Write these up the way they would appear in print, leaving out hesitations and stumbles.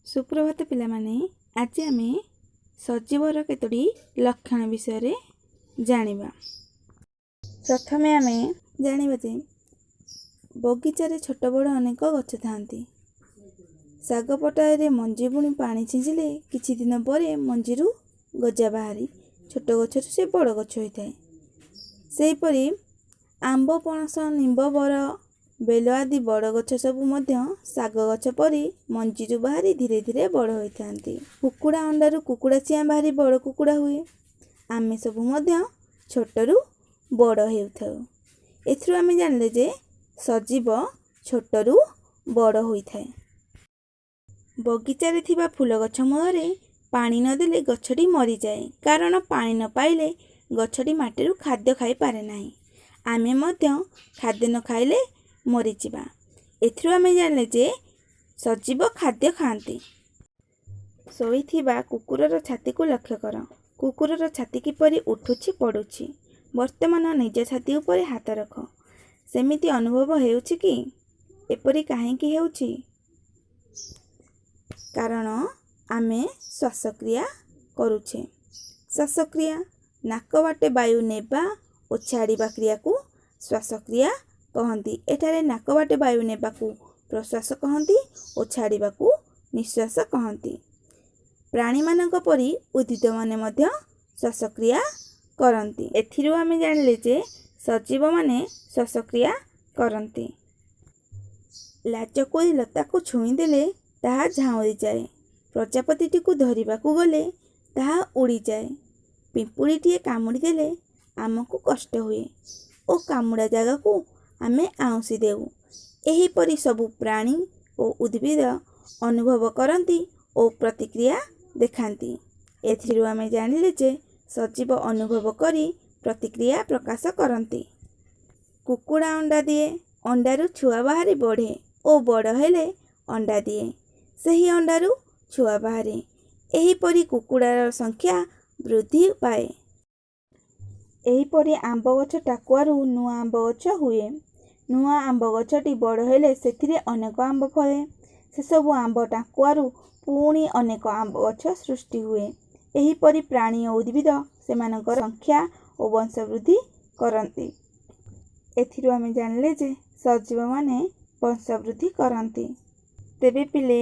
सुप्रभात पिलामाने आज आम सजीवर केतोटी लक्षण विषय जानिबा। प्रथमे आम जानिबा जे बगीचारे छोट बड़ अनेक गछ थांती। साग पटारे मंजी बुणी पानी छिंचिले किछि दिन परे मंजीरु गजा बाहरी छोट गछरु से बड़ गछ होइथाय। सेहिपरि आंब पणस निंब बर बेल आदि बड़ गछ सबु मध्य साग गछ परी मंजीरु बाहरी धीरे धीरे बड़ होइथांती। कुकुड़ा अंडारु कुकुड़ा चियां बाहरी बड़ कुकुड़ा हुए। आमे सबु मध्य छोटरु बड़ हेउथाउ। एथरु आमे जानले जे सजीव छोटरु बड़ होइथाय। बगीचारे थिबा फूल गछ मूଳରେ पानी न देले गछटी मरी जाए, कारण पानी न पाइले गछटी माटीरु खाद्य खाई पारे नाही। आमे मध्य खाद्य न खाइले मरीजिबा। एथरु आमे जानले जे सजीव खाद्य खाआंती। शोइथिबा कुकुरर छाती को लक्ष्य कर। कुकुरर छाती किपरि उठुछि पडुछि। वर्तमान निज छाती उपरे हाथ रख। सेमिति अनुभव हेउछि कि एपरि काहेकि हेउछि? कारण आमे श्वासक्रिया करुछे। श्वासक्रिया नाक बाटे वायु नेबा ओ छाड़िबा क्रिया को श्वासक्रिया कहती। एठारे नाक बाटे वायु नेबा को प्रश्वास कहती और छाड़िबा को निश्वास कहती। प्राणी मानक परी उद्भिद माने मध्य श्वासक्रिया करती। एथिरु आमे जानिले जे सजीव माने श्वासक्रिया करती। लाज कोई लता को छुई देले ताहा झाउरी जाए। प्रजापतिटी को धरिबा को गले ताहा उड़ी जाए। पिंपुड़ीटीए कामुड़ी देले आमको कष्ट हुए ओ कामुड़ा जगह को आमे आउंसी देऊ। एहीपरि सबु प्राणी और उद्भिद अनुभव करती और प्रतिक्रिया देखाती। एथिरु आमे जानिले जे सजीव अनुभव करी प्रतिक्रिया प्रकाश करती। कुकुड़ा अंडा दिए, अंडारु छुआ बाहरी बढ़े और बड़ हेले अंडा दिए, सही अंडारु छुआ बाहरी। एहीपरि कुकुड़ार संख्या वृद्धि पाए। एहीपरि आंब गछ टाकुआरु नुआ आंब गछ हुए। नुआ आंब गछटी बड़ हेले सेथिरे अनेक आंब फले। से सबु आंब टाकुआरु पुणी अनेक आंब गछ सृष्टि हुए। एहीपरि प्राणी और उद्भिद सेमानकर संख्या और वंशवृद्धि करती। एथिरु आमे जानले जे सजीव माने वंशवृद्धि करती। तेबे पिले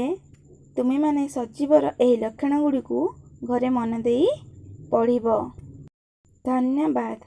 तुमे माने सजीवर एही लक्षण गुडी को घरे मन देई पढ़िबो। धन्यवाद।